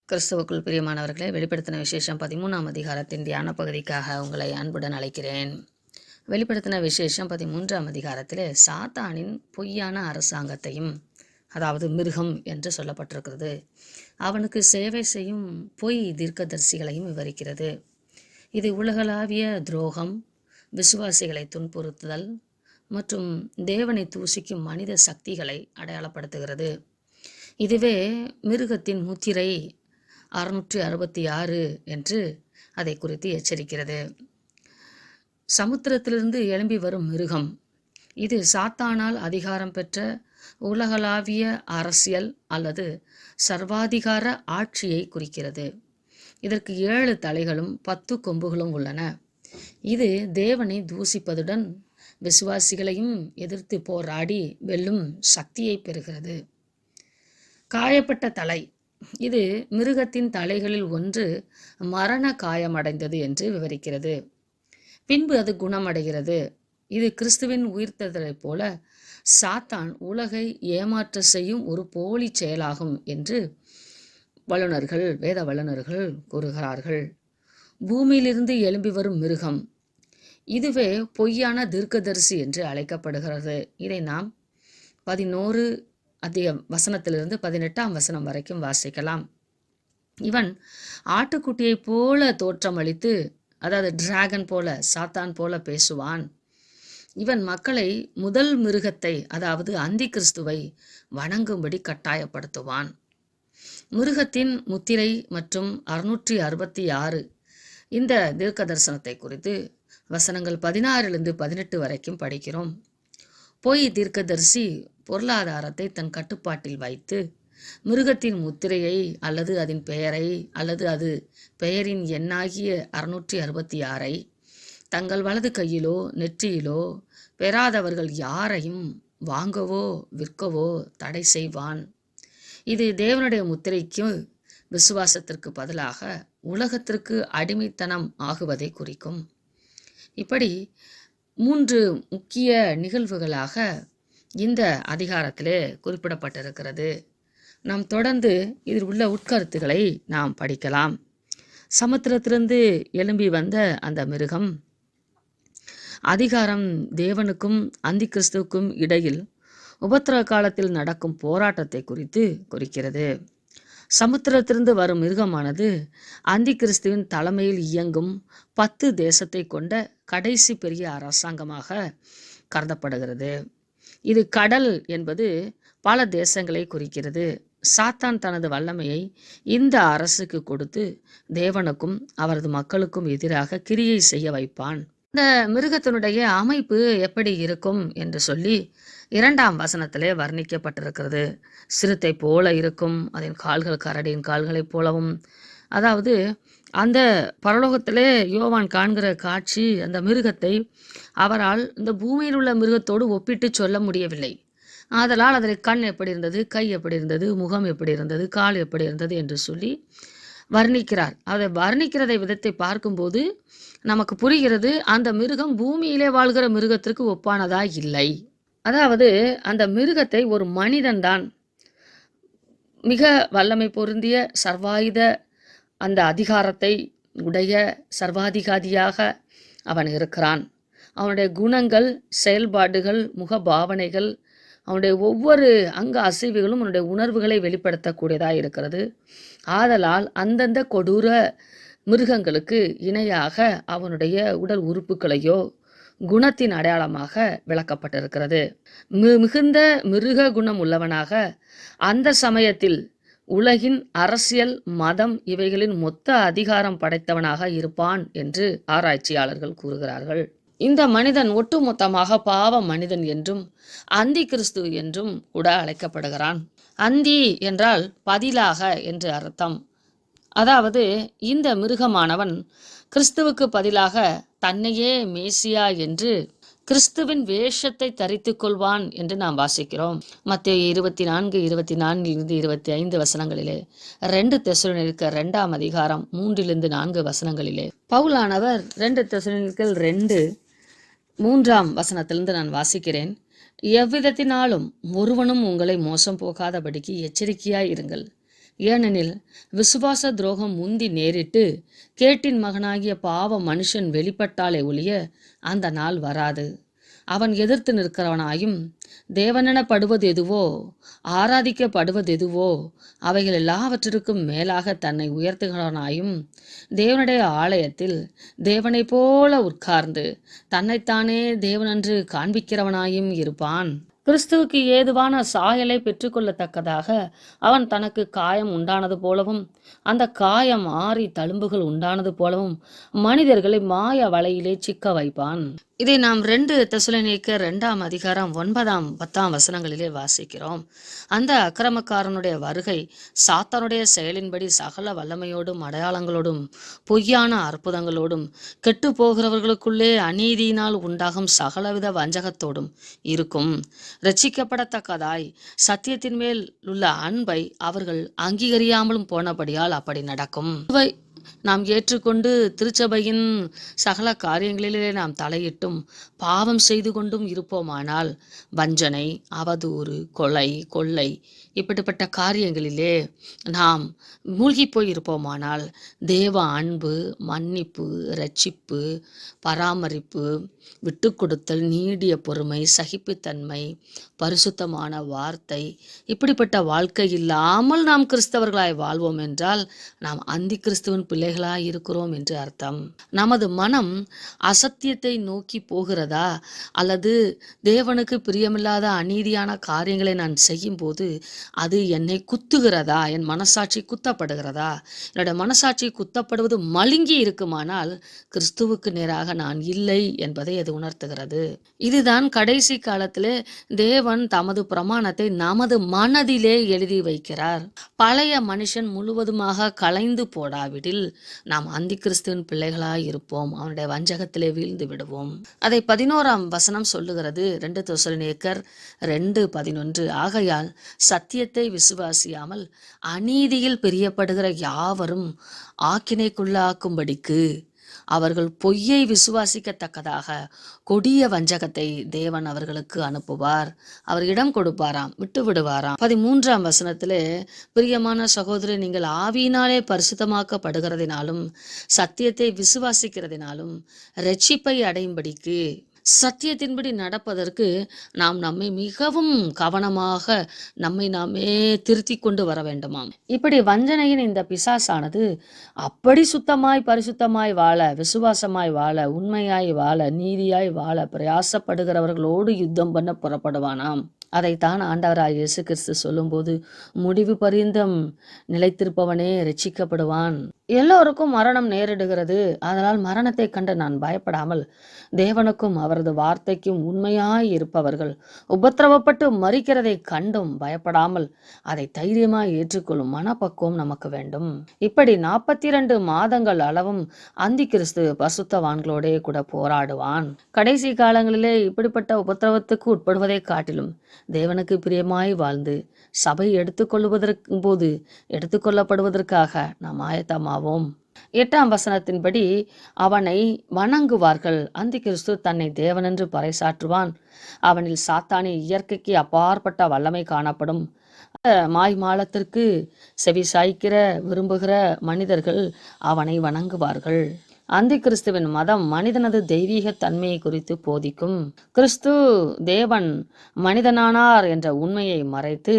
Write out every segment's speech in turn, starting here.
கிறிஸ்துவுக்குள் பிரியமானவர்களே, வெளிப்படுத்தின விசேஷம் 13ஆம் அதிகாரத்தின் தியான பகுதிக்காக உங்களை அன்புடன் அழைக்கிறேன். வெளிப்படுத்தின விசேஷம் 13ஆம் அதிகாரத்திலே சாத்தானின் பொய்யான அரசாங்கத்தையும், அதாவது மிருகம் என்று சொல்லப்பட்டிருக்கிறது, அவனுக்கு சேவை செய்யும் பொய் தீர்க்கதரிசிகளையும் விவரிக்கிறது. இது உலகளாவிய துரோகம், விசுவாசிகளை துன்புறுத்துதல் மற்றும் தேவனை தூசிக்கும் மனித சக்திகளை அடையாளப்படுத்துகிறது. இதுவே மிருகத்தின் முத்திரை 666 என்று அதை குறித்து எச்சரிக்கிறது. சமுத்திரத்திலிருந்து எழும்பி வரும் மிருகம் இது சாத்தானால் அதிகாரம் பெற்ற உலகளாவிய அரசியல் அல்லது சர்வாதிகார ஆட்சியை குறிக்கிறது. இதற்கு 7 தலைகளும் 10 கொம்புகளும் உள்ளன. இது தேவனை தூசிப்பதுடன் விசுவாசிகளையும் எதிர்த்து போராடி வெல்லும் சக்தியை பெறுகிறது. காயப்பட்ட தலை இது மிருகத்தின் தலைகளில் ஒன்று மரண காயமடைந்தது என்று விவரிக்கிறது. பின்பு அது குணமடைகிறது. இது கிறிஸ்துவின் உயிர்த்தெழுதலைப் போல சாத்தான் உலகை ஏமாற்ற செய்யும் ஒரு போலி செயலாகும் என்று வேத வல்லுநர்கள் கூறுகிறார்கள். பூமியிலிருந்து எழும்பி வரும் மிருகம் இதுவே பொய்யான தீர்க்கதரிசி என்று அழைக்கப்படுகிறது. இதை நாம் 11 வசனத்திலிருந்து 18ஆம் வசனம் வரைக்கும் வாசிக்கலாம். இவன் ஆட்டுக்குட்டியை போல தோற்றமளித்து, அதாவது டிராகன் போல, சாத்தான் போல பேசுவான். இவன் மக்களை முதல் மிருகத்தை, அதாவது அந்தி கிறிஸ்துவை வணங்கும்படி கட்டாயப்படுத்துவான். மிருகத்தின் முத்திரை மற்றும் 666 இந்த தீர்க்க தரிசனத்தை குறித்து வசனங்கள் 16 18 வரைக்கும் படிக்கிறோம். பொய் தீர்க்கதரிசி பொருளாதாரத்தை தன் கட்டுப்பாட்டில் வைத்து மிருகத்தின் முத்திரையை அல்லது அதன் பெயரை அல்லது அது பெயரின் எண்ணாகிய 666 தங்கள் வலது கையிலோ நெற்றியிலோ பெறாதவர்கள் யாரையும் வாங்கவோ விற்கவோ தடை செய்வான். இது தேவனுடைய முத்திரைக்கு விசுவாசத்திற்கு பதிலாக உலகத்திற்கு அடிமைத்தனம் ஆகுவதை குறிக்கும். இப்படி 3 முக்கிய நிகழ்வுகளாக இந்த அதிகாரத்திலே குறிப்பிடப்பட்டிருக்கிறது. நாம் தொடர்ந்து இதில் உள்ள உட்கருத்துக்களை நாம் படிக்கலாம். சமுத்திரத்திலிருந்து எழும்பி வந்த அந்த மிருகம் அதிகாரம் தேவனுக்கும் அந்தி கிறிஸ்துவுக்கும் இடையில் உபத்திரவ காலத்தில் நடக்கும் போராட்டத்தை குறிக்கிறது. சமுத்திரத்திலிருந்து வரும் மிருகமானது அந்தி கிறிஸ்துவின் தலைமையில் இயங்கும் 10 தேசத்தை கொண்ட கடைசி பெரிய அரசாங்கமாக கருதப்படுகிறது. இது கடல் என்பது பல தேசங்களை குறிக்கிறது. சாத்தான் தனது வல்லமையை இந்த அரசுக்கு கொடுத்து தேவனுக்கும் அவரது மக்களுக்கும் எதிராக கிரியை செய்ய வைப்பான். இந்த மிருகத்தினுடைய அமைப்பு எப்படி இருக்கும் என்று சொல்லி 2ஆம் வசனத்திலே வர்ணிக்கப்பட்டிருக்கிறது. சிறுத்தை போல இருக்கும், அதன் கால்கள் கரடியின் கால்களைப் போலவும். அதாவது அந்த பரலோகத்திலே யோவான் காண்கிற காட்சி, அந்த மிருகத்தை அவரால் இந்த பூமியில் உள்ள மிருகத்தோடு ஒப்பிட்டு சொல்ல முடியவில்லை. ஆதலால் அதில் கண் எப்படி இருந்தது, கை எப்படி இருந்தது, முகம் எப்படி இருந்தது, கால் எப்படி இருந்தது என்று சொல்லி வர்ணிக்கிறார். அதை வர்ணிக்கிறதை விதத்தை பார்க்கும்போது நமக்கு புரிகிறது, அந்த மிருகம் பூமியிலே வாழ்கிற மிருகத்திற்கு ஒப்பானதா இல்லை. அதாவது அந்த மிருகத்தை ஒரு மனிதன்தான் மிக வல்லமை பொருந்திய சர்வாயுத அந்த அதிகாரத்தை உடைய சர்வாதிகாரியாக அவன் இருக்கிறான். அவனுடைய குணங்கள், செயல்பாடுகள், முகபாவனைகள், அவனுடைய ஒவ்வொரு அங்க அசைவுகளும் அவனுடைய உணர்வுகளை வெளிப்படுத்தக்கூடியதாக இருக்கிறது. ஆதலால் அந்தந்த கொடூர மிருகங்களுக்கு இணையாக அவனுடைய உடல் உறுப்புகளையோ குணத்தின் அடையாளமாக விளக்கப்பட்டிருக்கிறது. மிகுந்த மிருக குணம் உள்ளவனாக அந்த சமயத்தில் உலகின் அரசியல், மதம் இவைகளின் மொத்த அதிகாரம் படைத்தவனாக இருப்பான் என்று ஆராய்ச்சியாளர்கள் கூறுகிறார்கள். இந்த மனிதன் ஒட்டுமொத்தமாக பாவ மனிதன் என்றும் அந்தி கிறிஸ்து என்றும் கூட அழைக்கப்படுகிறான். அந்தி என்றால் பதிலாக என்று அர்த்தம். அதாவது இந்த மிருகமானவன் கிறிஸ்துவுக்கு பதிலாக தன்னையே மேசியா என்று கிறிஸ்துவின் வேஷத்தை தரித்து கொள்வான் என்று நாம் வாசிக்கிறோம். மத்தேயு 24 24 25 வசனங்களிலே, 2 தெசலோனிக்கேயர் 2ஆம் அதிகாரம் 3-4 வசனங்களிலே, பவுலானவர் 2 தெசலோனிக்கேயர் 2 3ஆம் வசனத்திலிருந்து நான் வாசிக்கிறேன். எவ்விதத்தினாலும் ஒருவனும் உங்களை மோசம் போகாதபடிக்கு எச்சரிக்கையாய் இருங்கள். ஏனெனில் விசுவாச துரோகம் முந்தி நேரிட்டு கேட்டின் மகனாகிய பாவ மனுஷன் வெளிப்பட்டாலே ஒழிய அந்த நாள் வராது. அவன் எதிர்த்து நிற்கிறவனாயும் தேவனெனப்படுவது எதுவோ ஆராதிக்கப்படுவது எதுவோ அவைகள் எல்லாவற்றிற்கும் மேலாக தன்னை உயர்த்துகிறவனாயும் தேவனுடைய ஆலயத்தில் தேவனைப் போல உட்கார்ந்து தன்னைத்தானே தேவனென்று காண்பிக்கிறவனாயும் இருப்பான். கிறிஸ்துவுக்கு ஏதுவான சாயலை பெற்றுக்கொள்ளத்தக்கதாக அவன் தனக்கு காயம் உண்டானது போலவும் அந்த காயம் ஆறி தழும்புகள் உண்டானது போலவும் மனிதர்களை மாய வலையிலே சிக்க வைப்பான். இதை நாம் 2 தெசலோனிக்கேயர் 2ஆம் அதிகாரம் 9, 10 வசனங்களிலே வாசிக்கிறோம். அந்த அக்கிரமக்காரனுடைய வருகை சாத்தானுடைய செயலின்படி சகல வல்லமையோடும் அடையாளங்களோடும் பொய்யான அற்புதங்களோடும் கெட்டு போகிறவர்களுக்குள்ளே அநீதியினால் உண்டாகும் சகலவித வஞ்சகத்தோடும் இருக்கும். இரட்சிக்கப்படத்தக்கதாய் சத்தியத்தின் மேல் உள்ள அன்பை அவர்கள் அங்கீகரியாமலும் போனபடியால் அப்படி நடக்கும். நாம் ஏற்றுக்கொண்டு திருச்சபையின் சகல காரியங்களிலே நாம் தலையிட்டும் பாவம் செய்து கொண்டும் இருப்போமானால் வஞ்சனை, அவதூறு, கொலை, கொள்ளை இப்படிப்பட்ட காரியங்களிலே நாம் மூழ்கி போய் இருப்போமானால் தேவ அன்பு, மன்னிப்பு, இரட்சிப்பு, பராமரிப்பு, விட்டு கொடுத்தல், நீடிய பொறுமை, சகிப்புத்தன்மை, பரிசுத்தமான வார்த்தை இப்படிப்பட்ட வாழ்க்கை இல்லாமல் நாம் கிறிஸ்தவர்களாய் வாழ்வோம் என்றால் நாம் அந்தி கிறிஸ்துவின் பிள்ளைகளாய் இருக்கிறோம் என்று அர்த்தம். நமது மனம் அசத்தியத்தை நோக்கி போகிறதா அல்லது தேவனுக்கு பிரியமில்லாத அநீதியான காரியங்களை நான் செய்யும் போது அது என்னை குத்துகிறதா, என் மனசாட்சி குத்தப்படுகிறதா? என்னுடைய மனசாட்சி குத்தப்படுவது மழுங்கி இருக்குமானால் கிறிஸ்துவுக்கு நேராக நான் இல்லை என்பதை அது உணர்த்துகிறது. இதுதான் கடைசி காலத்திலே தேவன் தமது பிரமாணத்தை நமது மனதிலே எழுதி வைக்கிறார். பழைய மனுஷன் முழுவதுமாக களைந்து போடாவிடில் நாம் அந்தி கிறிஸ்துவின் பிள்ளைகளாய் இருப்போம், அவனுடைய வஞ்சகத்திலே வீழ்ந்து விடுவோம். அதை 11ஆம் வசனம் சொல்லுகிறது. 2 தெசலோனிக்கேயர் 2:11. ஆகையால் சத்தியத்தை விசுவாசியாமல் அநீதியில் பிரியப்படுகிற யாவரும் ஆக்கினைக்குள்ளாக்கும்படிக்கு அவர்கள் பொய்யை விசுவாசிக்கத்தக்கதாக கொடிய வஞ்சகத்தை தேவன் அவர்களுக்கு அனுப்புவார். அவர் இடம் கொடுப்பாராம், விட்டு விடுவாராம். 13ஆம் வசனத்திலே, பிரியமான சகோதரி, நீங்கள் ஆவியினாலே பரிசுத்தமாக்கப்படுகிறதினாலும் சத்தியத்தை விசுவாசிக்கிறதினாலும் இரட்சிப்பை அடையும்படிக்கு சத்தியத்தின்படி நடப்பதற்கு நாம் நம்மை மிகவும் கவனமாக நம்மை நாமே திருத்தி கொண்டு வர வேண்டுமாம். இப்படி வஞ்சனையின் இந்த பிசாசானது அப்படி சுத்தமாய் பரிசுத்தமாய் வாழ, விசுவாசமாய் வாழ, உண்மையாய் வாழ, நீதியாய் வாழ பிரயாசப்படுகிறவர்களோடு யுத்தம் பண்ண புறப்படுவானாம். அதைத்தான் ஆண்டவராய் இயேசு கிறிஸ்து சொல்லும்போது, முடிவு பரியந்தம் நிலைத்திருப்பவனே ரட்சிக்கப்படுவான். எல்லோருக்கும் மரணம் நேரிடுகிறது. அதனால் மரணத்தை கண்டு நான் பயப்படாமல் தேவனுக்கும் அவரது வார்த்தைக்கும் உண்மையாய் இருப்பவர்கள் உபத்திரவப்பட்டு மரிக்கிறதை கண்டும் பயப்படாமல் அதை தைரியமாய் ஏற்றுக்கொள்ளும் மனப்பக்குவம் நமக்கு வேண்டும். இப்படி 42 மாதங்கள் அளவும் அந்தி கிறிஸ்து பரிசுத்தவான்களோடே கூட போராடுவான். கடைசி காலங்களிலே இப்படிப்பட்ட உபத்திரவத்துக்கு உட்படுவதை காட்டிலும் தேவனுக்கு பிரியமாய் வாழ்ந்து சபை எடுத்துக்கொள்ளப்படுவதற்காக நாம் ஆயத்தமாவோம். 8ஆம் வசனத்தின்படி அவனை வணங்குவார்கள். அந்தி கிறிஸ்து தன்னை தேவனென்று பறைசாற்றுவான். அவனில் சாத்தானின் இயற்கைக்கு அப்பாற்பட்ட வல்லமை காணப்படும். மாய் மாலத்திற்கு செவி சாய்க்கிற விரும்புகிற மனிதர்கள் அவனை வணங்குவார்கள். அந்தி கிறிஸ்துவின் மதம் மனிதனது தெய்வீக தன்மையை குறித்து போதிக்கும். கிறிஸ்து தேவன் மனிதனானார் என்ற உண்மையை மறைத்து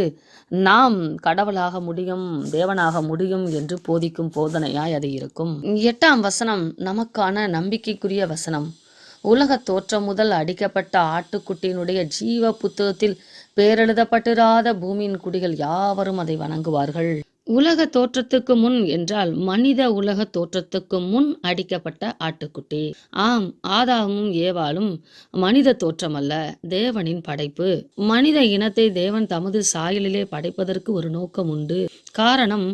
நாம் கடவுளாக முடியும், தேவனாக முடியும் என்று போதிக்கும் போதனையாய் அது இருக்கும். 8ஆம் வசனம் நமக்கான நம்பிக்கைக்குரிய வசனம். உலக தோற்றம் முதல் அடிக்கப்பட்ட ஆட்டுக்குட்டியினுடைய ஜீவ புத்தகத்தில் பேரெழுதப்பட்டிராத பூமியின் குடிகள் யாவரும் அதை வணங்குவார்கள். உலக தோற்றத்துக்கு முன் என்றால் மனித உலக தோற்றத்துக்கு முன் அடிக்கப்பட்ட ஆட்டுக்குட்டி. ஆம், ஆதாமும் ஏவாளும் மனித தோற்றம் அல்ல, தேவனின் படைப்பு. மனித இனத்தை தேவன் தமது சாயலிலே படைப்பதற்கு ஒரு நோக்கம் உண்டு. காரணம்,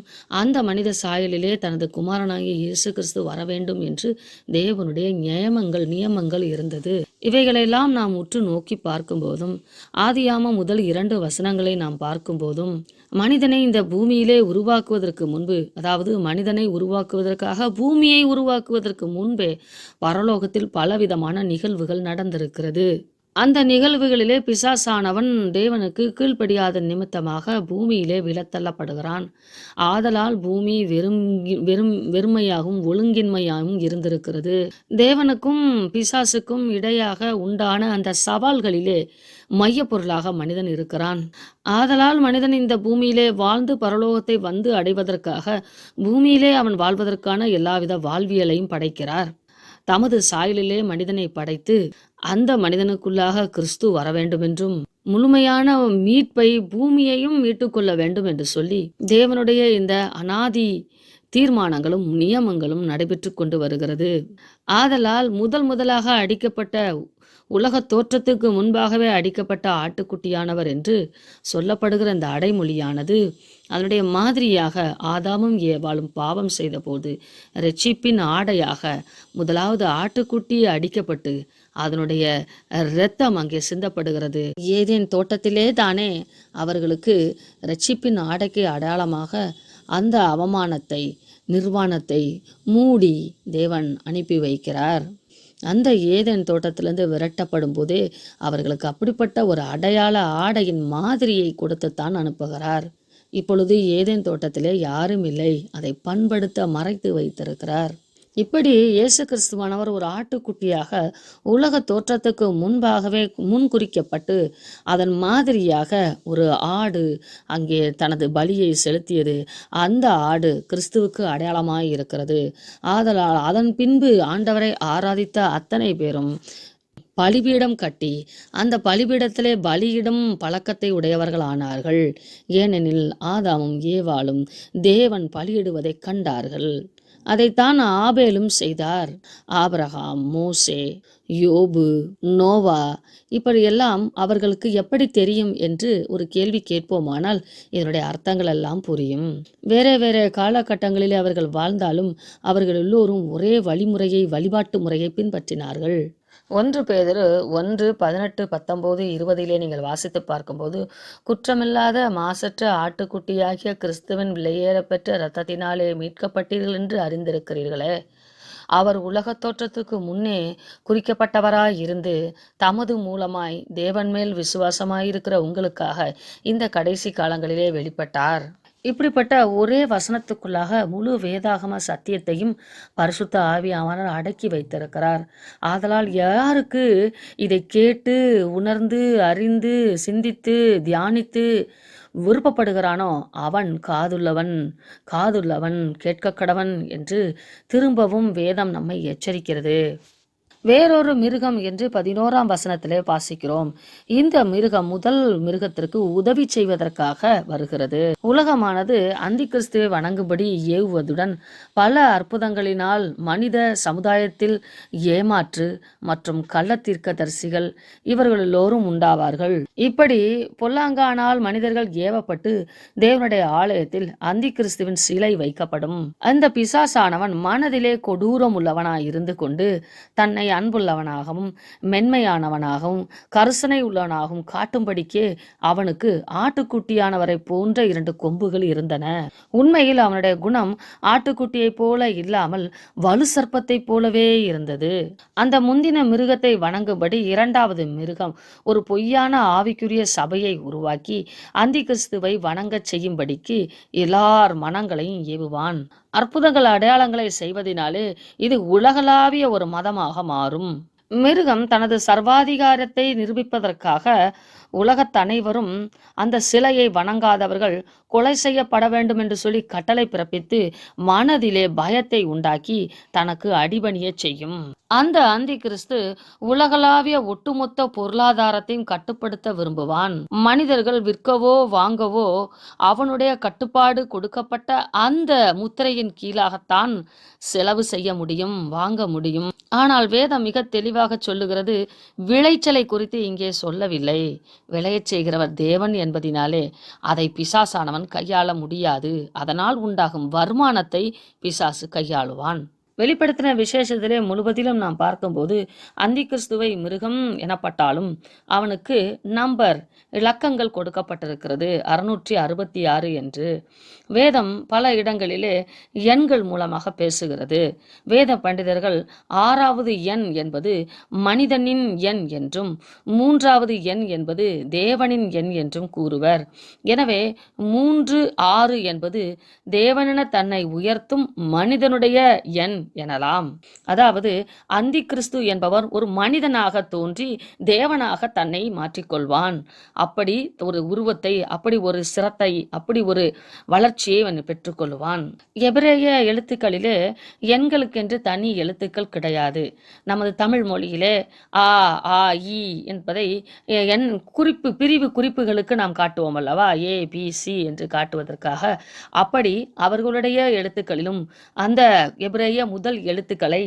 அந்த மனித சாயலிலே தனது குமாரனாகிய இயேசு கிறிஸ்து வர வேண்டும் என்று தேவனுடைய நியமங்கள் இருந்தது. இவைகளெல்லாம் நாம் உற்று நோக்கி பார்க்கும் போதும், ஆதியாமம் முதல் 2 வசனங்களை நாம் பார்க்கும் போதும், மனிதனை இந்த பூமியிலே உருவாக்குவதற்கு முன்பு, அதாவது மனிதனை உருவாக்குவதற்காக பூமியை உருவாக்குவதற்கு முன்பே பரலோகத்தில் பலவிதமான நிகழ்வுகள் நடந்திருக்கிறது. அந்த நிகழ்வுகளிலே பிசாசானவன் தேவனுக்கு கீழ்ப்படியாத நிமித்தமாக பூமியிலே விழத்தள்ளப்படுகிறான். ஆதலால் பூமி வெறுமையாகவும் ஒழுங்கின்மையாகவும் இருந்திருக்கிறது. தேவனுக்கும் பிசாசுக்கும் இடையாக உண்டான அந்த சவால்களிலே மையப்பொருளாக மனிதன் இருக்கிறான். ஆதலால் மனிதன் இந்த பூமியிலே வாழ்ந்து பரலோகத்தை வந்து அடைவதற்காக பூமியிலே அவன் வாழ்வதற்கான எல்லாவித வாழ்வியலையும் படைக்கிறார். தமது சாயலிலே மனிதனை படைத்து அந்த மனிதனுக்குள்ளாக கிறிஸ்து வர வேண்டும் என்றும் முழுமையான மீட்பை பூமியையும் மீட்டுக்கொள்ள வேண்டும் என்று சொல்லி தேவனுடைய இந்த அனாதி தீர்மானங்களும் நியமங்களும் நடைபெற்று கொண்டு வருகிறது. ஆதலால் முதலாக அடிக்கப்பட்ட உலக தோற்றத்துக்கு முன்பாகவே அடிக்கப்பட்ட ஆட்டுக்குட்டியானவர் என்று சொல்லப்படுகிற இந்த அடைமொழியானது அதனுடைய மாதிரியாக ஆதாமும் ஏவாளும் பாவம் செய்தபோது இரட்சிப்பின் ஆடையாக முதலாவது ஆட்டுக்குட்டி அடிக்கப்பட்டு அதனுடைய இரத்தம் அங்கே சிந்தப்படுகிறது. ஏதேன் தோட்டத்திலே தானே அவர்களுக்கு இரட்சிப்பின் ஆடைக்கு அடையாளமாக அந்த அவமானத்தை நிர்வாணத்தை மூடி தேவன் அனுப்பி வைக்கிறார். அந்த ஏதேன் தோட்டத்திலிருந்து விரட்டப்படும் போதே அவர்களுக்கு அப்படிப்பட்ட ஒரு அடையாள ஆடையின் மாதிரியை கொடுத்துத்தான் அனுப்புகிறார். இப்பொழுது ஏதேன் தோட்டத்திலே யாரும் இல்லை, அதை பண்படுத்த மறைத்து வைத்திருக்கிறார். இப்படி இயேசு கிறிஸ்துவானவர் ஒரு ஆட்டுக்குட்டியாக உலக தோற்றத்துக்கு முன்பாகவே முன்குறிக்கப்பட்டு அதன் மாதிரியாக ஒரு ஆடு அங்கே தனது பலியை செலுத்தியது. அந்த ஆடு கிறிஸ்துவுக்கு அடையாளமாய் இருக்கிறது. ஆதலால் அதன் பின்பு ஆண்டவரை ஆராதித்த அத்தனை பேரும் பலிபீடம் கட்டி அந்த பலிபீடத்திலே பலியிடும் பழக்கத்தை உடையவர்கள் ஆனார்கள். ஏனெனில் ஆதாமும் ஏவாளும் தேவன் பலியிடுவதை கண்டார்கள். அதைத்தான் ஆபேலும் செய்தார். ஆபிரகாம், மோசே, யோபு, நோவா இப்படியெல்லாம் அவர்களுக்கு எப்படி தெரியும் என்று ஒரு கேள்வி கேட்போமானால் இதனுடைய அர்த்தங்கள் எல்லாம் புரியும். வேற வேற காலகட்டங்களிலே அவர்கள் வாழ்ந்தாலும் அவர்கள் எல்லோரும் ஒரே வழிமுறையை வழிபாட்டு முறையை பின்பற்றினார்கள். 1 பேதுரு 1:18-19-20 நீங்கள் வாசித்து பார்க்கும்போது குற்றமில்லாத மாசற்ற ஆட்டுக்குட்டியாகிய கிறிஸ்துவின் விலையேறப்பெற்ற இரத்தத்தினாலே மீட்கப்பட்டீர்கள் என்று அறிந்திருக்கிறீர்களே. அவர் உலகத் தோற்றத்துக்கு முன்னே குறிக்கப்பட்டவராய் இருந்து தமது மூலமாய் தேவன் மேல் விசுவாசமாயிருக்கிற உங்களுக்காக இந்த கடைசி காலங்களிலே வெளிப்பட்டார். இப்படிப்பட்ட ஒரே வசனத்துக்குள்ளாக முழு வேதாகம சத்தியத்தையும் பரிசுத்த ஆவியானவர் அடக்கி வைத்திருக்கிறார். ஆதலால் யாருக்கு இதை கேட்டு உணர்ந்து அறிந்து சிந்தித்து தியானித்து விருப்பப்படுகிறானோ அவன் காதுள்ளவன் கேட்க கடவன் என்று திரும்பவும் வேதம் நம்மை எச்சரிக்கிறது. வேறொரு மிருகம் என்று 11ஆம் வசனத்திலே வாசிக்கிறோம். இந்த மிருகம் முதல் மிருகத்திற்கு உதவி செய்வதற்காக வருகிறது. உலகமானது அந்தி கிறிஸ்துவை வணங்கும்படி ஏவுவதுடன் பல அற்புதங்களினால் மனித சமுதாயத்தில் ஏமாற்று மற்றும் கள்ளத்தீர்க்கதரிசிகள் இவர்கள் எல்லோரும் உண்டாவார்கள். இப்படி பொல்லாங்கானால் மனிதர்கள் ஏவப்பட்டு தேவனுடைய ஆலயத்தில் அந்தி கிறிஸ்துவின் சிலை வைக்கப்படும். அந்த பிசாசானவன் மனதிலே கொடூரம் உள்ளவனாய் இருந்து கொண்டு தன்னை அன்புள்ளவனாகவும் மென்மையானவனாகவும் கருசனை உள்ளவனாகவும் காட்டும்படிக்கே அவனுக்கு ஆட்டுக்குட்டியானவரை போன்ற 2 கொம்புகள் இருந்தன. உண்மையில் அவனுடைய குணம் ஆட்டுக்குட்டியைப் போல இல்லாமல் வலு சர்ப்பத்தை போலவே இருந்தது. அந்த முந்தின மிருகத்தை வணங்கும்படி 2வது மிருகம் ஒரு பொய்யான ஆவிக்குரிய சபையை உருவாக்கி அந்தி கிறிஸ்துவை வணங்கச் செய்யும்படிக்கு எல்லார் மனங்களையும் ஏவுவான். அற்புதங்கள் அடையாளங்களை செய்வதனாலே இது உலகளாவிய ஒரு மதமாக மாறும். மிருகம் தனது சர்வாதிகாரத்தை நிரூபிப்பதற்காக உலகத் அனைவரும் அந்த சிலையை வணங்காதவர்கள் கொலை செய்யப்பட வேண்டும் என்று சொல்லி கட்டளை பிறப்பித்து மனதிலே பயத்தை உண்டாக்கி தனக்கு அடிபணிய செய்யும். அந்த அந்தி கிறிஸ்து உலகளாவிய ஒட்டுமொத்த பொருளாதாரத்தையும் கட்டுப்படுத்த விரும்புவான். மனிதர்கள் விற்கவோ வாங்கவோ அவனுடைய கட்டுப்பாடு கொடுக்கப்பட்ட அந்த முத்திரையின் கீழாகத்தான் செலவு செய்ய முடியும், வாங்க முடியும். ஆனால் வேதம் மிக தெளிவாக சொல்லுகிறது, விளைச்சலை குறித்து இங்கே சொல்லவில்லை. விளையச் செய்கிறவர் தேவன் என்பதினாலே அதை பிசாசானவன் கையாள முடியாது. அதனால் உண்டாகும் வருமானத்தை பிசாசு கையாளுவான். வெளிப்படுத்தின விசேஷத்திலே முழுவதிலும் நாம் பார்க்கும்போது அந்தி கிறிஸ்துவை மிருகம் எனப்பட்டாலும் அவனுக்கு நம்பர் இலக்கங்கள் கொடுக்கப்பட்டிருக்கிறது 666 என்று. வேதம் பல இடங்களிலே எண்கள் மூலமாக பேசுகிறது. வேத பண்டிதர்கள் 6வது எண் என்பது மனிதனின் எண் என்றும் 3வது எண் என்பது தேவனின் எண் என்றும் கூறுவர். எனவே 3 6 என்பது தேவனென தன்னை உயர்த்தும் மனிதனுடைய எண் எனலாம். அதாவது அந்தி கிறிஸ்து என்பவர் ஒரு மனிதனாக தோன்றி தேவனாக தன்னை மாற்றிக்கொள்வான். அப்படி ஒரு உருவத்தை, அப்படி ஒரு சிரத்தை, அப்படி ஒரு வளர்ச்சியை அவன் பெற்றுக்கொள்வான். எபிரேய எழுத்துக்களிலே எண்களுக்கென்று தனி எழுத்துக்கள் கிடையாது. நமது தமிழ் மொழியிலே ஆ ஆ இ என்பதை எண் பிரிவு குறிப்புகளுக்கு நாம் காட்டுவோம் அல்லவா, ஏ பி சி என்று காட்டுவதற்காக. அப்படி அவர்களுடைய எழுத்துக்களிலும் அந்த எபிரேய முதல் எழுத்துக்களை,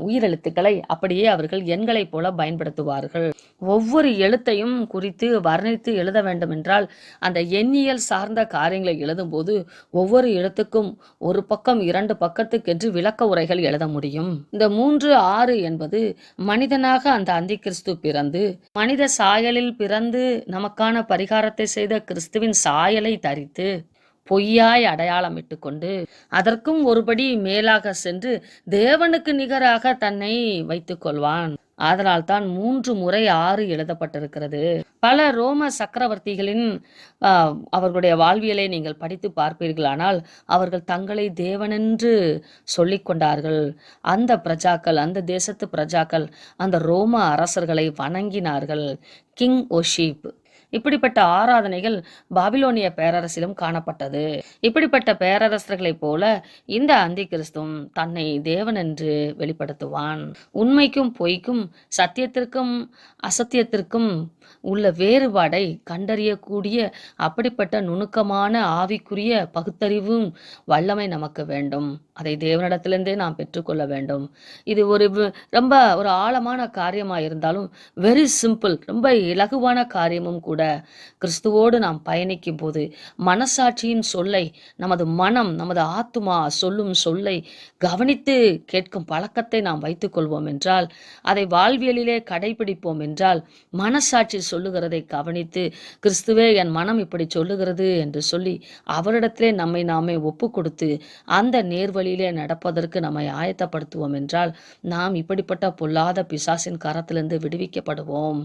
உயிரெழுத்துக்களை அப்படியே அவர்கள் எண்களைப் போல பயன்படுத்துவார்கள். ஒவ்வொரு எழுத்தையும் குறித்து வர்ணித்து எழுத வேண்டும் என்றால் அந்த எண்ணியல் சார்ந்த காரியங்களை எழுதும்போது ஒவ்வொரு எழுத்துக்கும் ஒரு பக்கம் 2 பக்கத்துக்கென்று விளக்க உரைகள் எழுத முடியும். இந்த 3 6 என்பது மனிதனாக அந்த அந்தி கிறிஸ்து பிறந்து மனித சாயலில் பிறந்து நமக்கான பரிகாரத்தை செய்த கிறிஸ்துவின் சாயலை தரித்து பொய்யாய் அடையாளமிட்டு கொண்டு அதற்கும் ஒருபடி மேலாக சென்று தேவனுக்கு நிகராக தன்னை வைத்துக் கொள்வான். அதனால் தான் 3 முறை 6 எழுதப்பட்டிருக்கிறது. பல ரோம சக்கரவர்த்திகளின் அவர்களுடைய வாழ்வியலை நீங்கள் படித்து பார்ப்பீர்களானால் அவர்கள் தங்களை தேவனென்று சொல்லிக் கொண்டார்கள். அந்த பிரஜாக்கள், அந்த தேசத்து பிரஜாக்கள் அந்த ரோம அரசர்களை வணங்கினார்கள். கிங் ஒஷிப். இப்படிப்பட்ட ஆராதனைகள் பாபிலோனிய பேரரசிலும் காணப்பட்டது. இப்படிப்பட்ட பேரரசர்களைப் போல இந்த அந்தி கிறிஸ்துவும் தன்னை தேவன் என்று வெளிப்படுத்துவான். உண்மைக்கும் பொய்க்கும், சத்தியத்திற்கும் அசத்தியத்திற்கும் உள்ள வேறுபாடை கண்டறியக்கூடிய அப்படிப்பட்ட நுணுக்கமான ஆவிக்குரிய பகுத்தறிவும் வல்லமை நமக்கு வேண்டும். அதை தேவனிடத்திலிருந்தே நாம் பெற்றுக்கொள்ள வேண்டும். இது ரொம்ப ஒரு ஆழமான காரியமாக இருந்தாலும் வெரி சிம்பிள், ரொம்ப இலகுவான காரியமும் கூட. கிறிஸ்துவோடு நாம் பயணிக்கும் போது மனசாட்சியின் சொல்லை, நமது மனம், நமது ஆத்துமா சொல்லும் சொல்லை கவனித்து கேட்கும் பழக்கத்தை நாம் வைத்துக் கொள்வோம் என்றால், அதை வாழ்வியலிலே கடைபிடிப்போம் என்றால், மனசாட்சி சொல்லுகிறதை கவனித்து கிறிஸ்துவே என் மனம் இப்படி சொல்லுகிறது என்று சொல்லி அவரிடத்திலே நம்மை நாமே ஒப்பு கொடுத்து அந்த நேர்வழியிலே நடப்பதற்கு நம்மை ஆயத்தப்படுத்துவோம் என்றால் நாம் இப்படிப்பட்ட பொல்லாத பிசாசின் கரத்திலிருந்து விடுவிக்கப்படுவோம்.